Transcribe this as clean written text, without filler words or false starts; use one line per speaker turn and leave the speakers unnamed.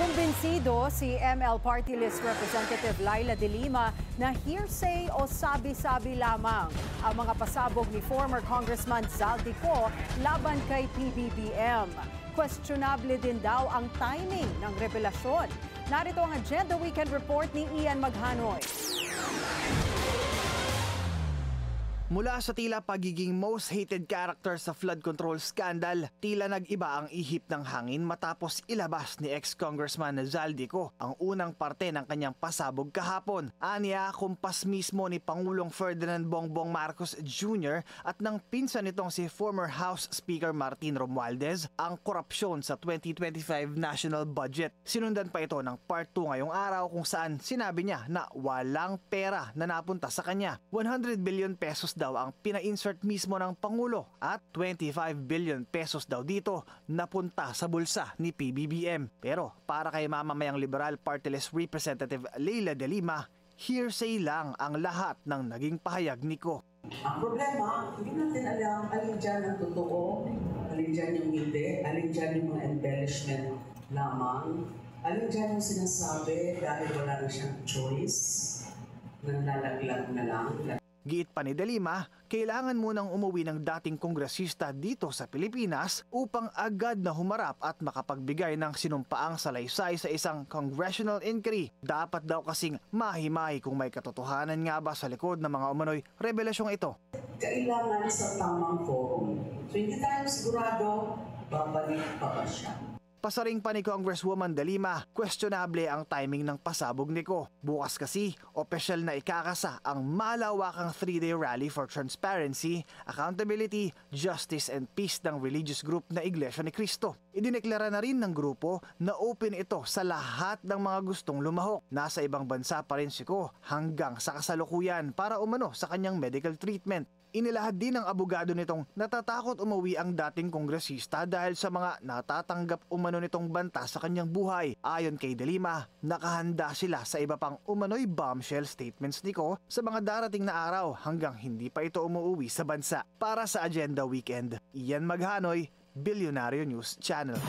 Kumbinsido si ML Party List Representative Laila De Lima na hearsay o sabi-sabi lamang ang mga pasabog ni former Congressman Zaldico laban kay PBBM. Questionable din daw ang timing ng revelasyon. Narito ang Agenda Weekend Report ni Ian Maghanoy.
Mula sa tila pagiging most hated character sa flood control scandal, tila nag-iba ang ihip ng hangin matapos ilabas ni ex-congressman Zaldico ang unang parte ng kanyang pasabog kahapon. Aniya, kumpas mismo ni Pangulong Ferdinand Bongbong Marcos Jr. at ng pinsan nitong si former House Speaker Martin Romualdez ang korupsyon sa 2025 national budget. Sinundan pa ito ng part 2 ngayong araw kung saan sinabi niya na walang pera na napunta sa kanya. 100 billion pesos daw ang pina-insert mismo ng Pangulo at 25 billion pesos daw dito napunta sa bulsa ni PBBM. Pero para kay mamamayang Liberal Party List Representative Laila De Lima, hearsay lang ang lahat ng naging pahayag ni Ko.
Ang problema, hindi natin alam alin dyan ang totoo, alin dyan yung hindi, alin dyan yung mga embellishment lamang, alin dyan yung sinasabi dahil wala na siyang choice, nanlalaglag na lang.
Giit pa ni De Lima, kailangan munang umuwi ng dating kongresista dito sa Pilipinas upang agad na humarap at makapagbigay ng sinumpaang salaysay sa isang congressional inquiry. Dapat daw kasing mahimahi kung may katotohanan nga ba sa likod ng mga umano'y revelasyong ito.
Kailangan sa tamang forum. So hindi tayo sigurado, babalik pa ba siya?
Pasaring pa ni Congresswoman De Lima, questionable ang timing ng pasabog ni Ko. Bukas kasi, opisyal na ikakasa ang malawakang 3-day rally for transparency, accountability, justice and peace ng religious group na Iglesia ni Cristo. Idineklara na rin ng grupo na open ito sa lahat ng mga gustong lumahok. Nasa ibang bansa pa rin si Ko hanggang sa kasalukuyan para umano sa kanyang medical treatment. Inilahad din ng abogado nitong natatakot umuwi ang dating kongresista dahil sa mga natatanggap umano nitong banta sa kanyang buhay. Ayon kay De Lima, nakahanda sila sa iba pang umano'y bombshell statements ni Ko sa mga darating na araw hanggang hindi pa ito umuwi sa bansa. Para sa Agenda Weekend, Ian Maghanoy, Billionario News Channel.